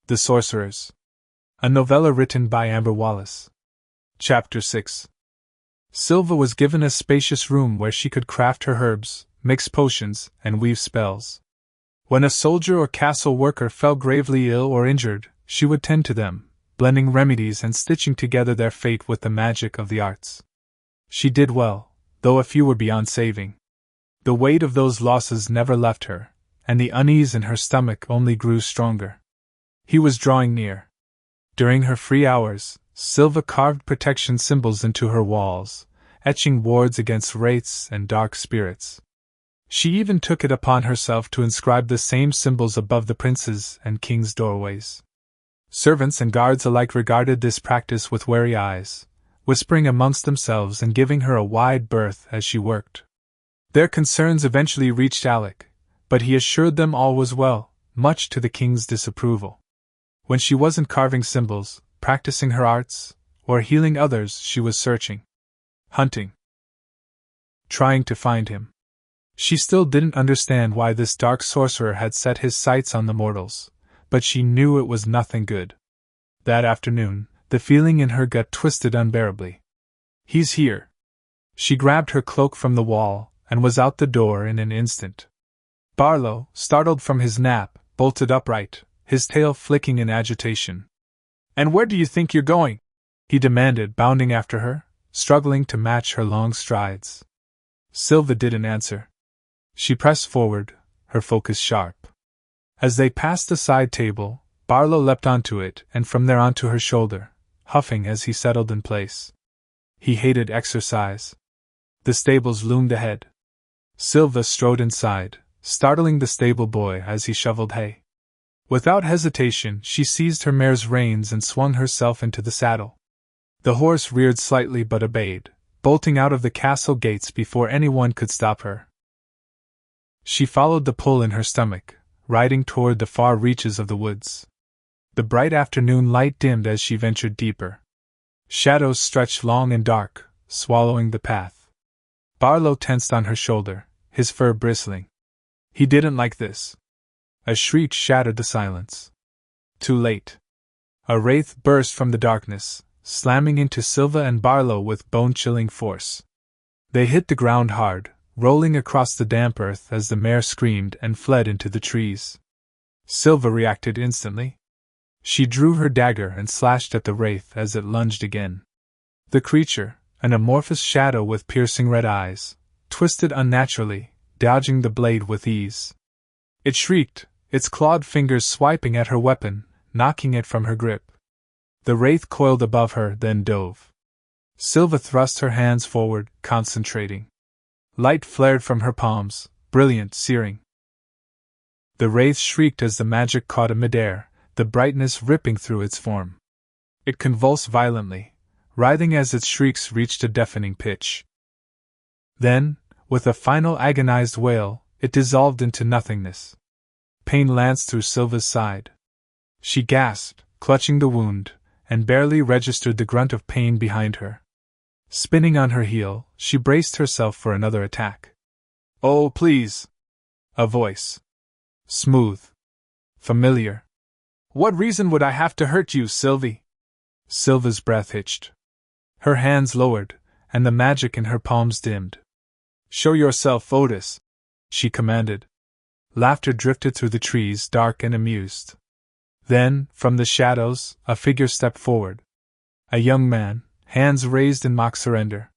The Sorcerers. A novella written by Amber Wallace. Chapter 6. Silva was given a spacious room where she could craft her herbs, mix potions, and weave spells. When a soldier or castle worker fell gravely ill or injured, she would tend to them, blending remedies and stitching together their fate with the magic of the arts. She did well, though a few were beyond saving. The weight of those losses never left her, and the unease in her stomach only grew stronger. He was drawing near. During her free hours, Silva carved protection symbols into her walls, etching wards against wraiths and dark spirits. She even took it upon herself to inscribe the same symbols above the princes' and kings' doorways. Servants and guards alike regarded this practice with wary eyes, whispering amongst themselves and giving her a wide berth as she worked. Their concerns eventually reached Alec, but he assured them all was well, much to the king's disapproval. When she wasn't carving symbols, practicing her arts, or healing others, she was searching. Hunting. Trying to find him. She still didn't understand why this dark sorcerer had set his sights on the mortals, but she knew it was nothing good. That afternoon, the feeling in her gut twisted unbearably. He's here. She grabbed her cloak from the wall, and was out the door in an instant. Barlo, startled from his nap, bolted upright, his tail flicking in agitation. "And where do you think you're going?" he demanded, bounding after her, struggling to match her long strides. Silva didn't answer. She pressed forward, her focus sharp. As they passed the side table, Barlo leapt onto it and from there onto her shoulder, huffing as he settled in place. He hated exercise. The stables loomed ahead. Silva strode inside, startling the stable boy as he shoveled hay. Without hesitation, she seized her mare's reins and swung herself into the saddle. The horse reared slightly but obeyed, bolting out of the castle gates before anyone could stop her. She followed the pull in her stomach, riding toward the far reaches of the woods. The bright afternoon light dimmed as she ventured deeper. Shadows stretched long and dark, swallowing the path. Barlo tensed on her shoulder, his fur bristling. He didn't like this. A shriek shattered the silence. Too late. A wraith burst from the darkness, slamming into Silva and Barlo with bone-chilling force. They hit the ground hard, rolling across the damp earth as the mare screamed and fled into the trees. Silva reacted instantly. She drew her dagger and slashed at the wraith as it lunged again. The creature, an amorphous shadow with piercing red eyes, twisted unnaturally, dodging the blade with ease. It shrieked, its clawed fingers swiping at her weapon, knocking it from her grip. The wraith coiled above her, then dove. Silva thrust her hands forward, concentrating. Light flared from her palms, brilliant, searing. The wraith shrieked as the magic caught in midair, the brightness ripping through its form. It convulsed violently, writhing as its shrieks reached a deafening pitch. Then, with a final agonized wail, it dissolved into nothingness. Pain lanced through Silva's side. She gasped, clutching the wound, and barely registered the grunt of pain behind her. Spinning on her heel, she braced herself for another attack. "Oh, please!" A voice. Smooth. Familiar. "What reason would I have to hurt you, Sylvie?" Silva's breath hitched. Her hands lowered, and the magic in her palms dimmed. "Show yourself, Otis," she commanded. Laughter drifted through the trees, dark and amused. Then, from the shadows, a figure stepped forward. A young man, hands raised in mock surrender.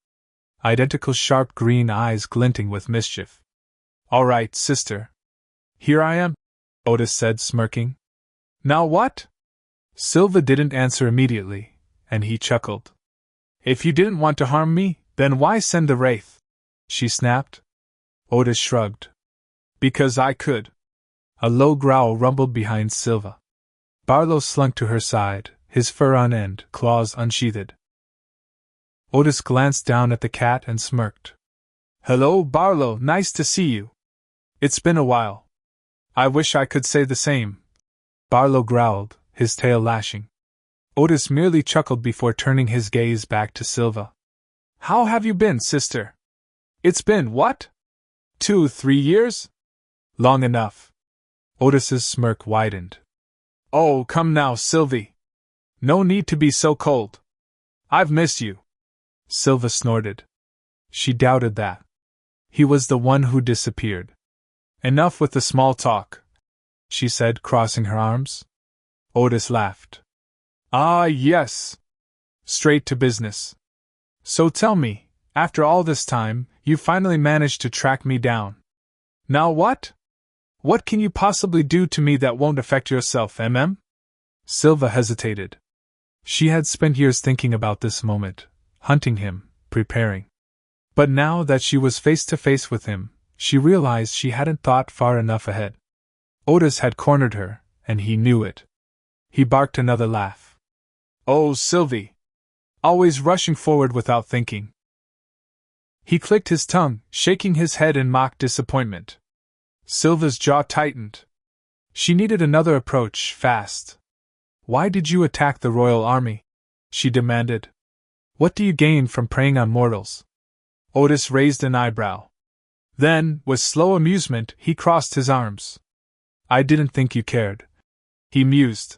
Identical sharp green eyes glinting with mischief. "All right, sister. Here I am," Otis said, smirking. "Now what?" Silva didn't answer immediately, and he chuckled. "If you didn't want to harm me, then why send the wraith?" she snapped. Otis shrugged. "Because I could." A low growl rumbled behind Silva. Barlo slunk to her side, his fur on end, claws unsheathed. Otis glanced down at the cat and smirked. "Hello, Barlo, nice to see you. It's been a while." "I wish I could say the same," Barlo growled, his tail lashing. Otis merely chuckled before turning his gaze back to Silva. "How have you been, sister? It's been, what? 2-3 years? Long enough." Otis's smirk widened. Oh, come now, Sylvie. No need to be so cold. I've missed you. Silva snorted. She doubted that. He was the one who disappeared. Enough with the small talk, she said, crossing her arms. Otis laughed. Ah, yes. Straight to business. So tell me, after all this time, you finally managed to track me down. Now what? What can you possibly do to me that won't affect yourself, mm? Silva hesitated. She had spent years thinking about this moment, hunting him, preparing. But now that she was face to face with him, she realized she hadn't thought far enough ahead. Otis had cornered her, and he knew it. He barked another laugh. Oh, Sylvie! Always rushing forward without thinking. He clicked his tongue, shaking his head in mock disappointment. Silva's jaw tightened. She needed another approach, fast. Why did you attack the royal army? She demanded. What do you gain from preying on mortals? Otis raised an eyebrow. Then, with slow amusement, he crossed his arms. I didn't think you cared, he mused.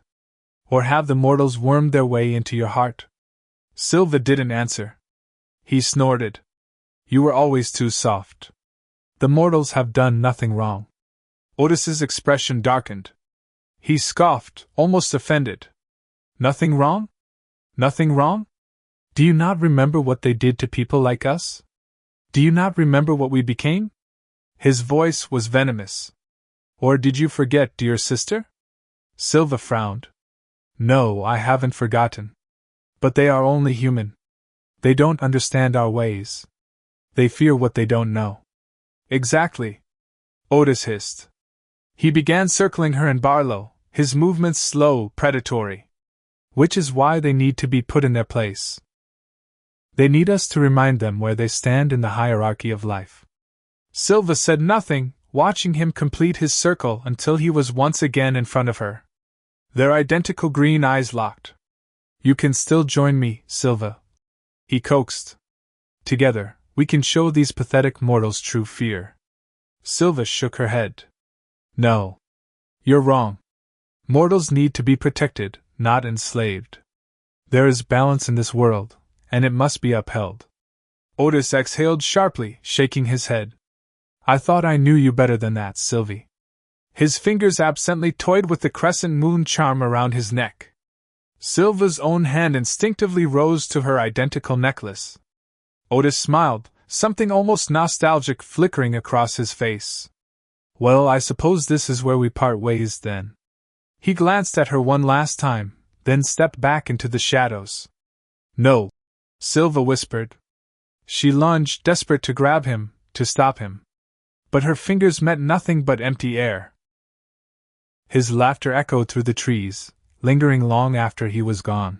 Or have the mortals wormed their way into your heart? Silva didn't answer. He snorted. You were always too soft. The mortals have done nothing wrong. Otis's expression darkened. He scoffed, almost offended. Nothing wrong? Nothing wrong? Do you not remember what they did to people like us? Do you not remember what we became? His voice was venomous. Or did you forget, dear sister? Silva frowned. No, I haven't forgotten. But they are only human. They don't understand our ways. They fear what they don't know. Exactly. Otis hissed. He began circling her and Barlo, his movements slow, predatory. Which is why they need to be put in their place. They need us to remind them where they stand in the hierarchy of life. Silva said nothing, watching him complete his circle until he was once again in front of her. Their identical green eyes locked. You can still join me, Silva, he coaxed. Together, we can show these pathetic mortals true fear. Silva shook her head. No. You're wrong. Mortals need to be protected, not enslaved. There is balance in this world, and it must be upheld. Otis exhaled sharply, shaking his head. I thought I knew you better than that, Sylvie. His fingers absently toyed with the crescent moon charm around his neck. Silva's own hand instinctively rose to her identical necklace. Otis smiled, something almost nostalgic flickering across his face. Well, I suppose this is where we part ways, then. He glanced at her one last time, then stepped back into the shadows. No, Silva whispered. She lunged, desperate to grab him, to stop him. But her fingers met nothing but empty air. His laughter echoed through the trees, lingering long after he was gone.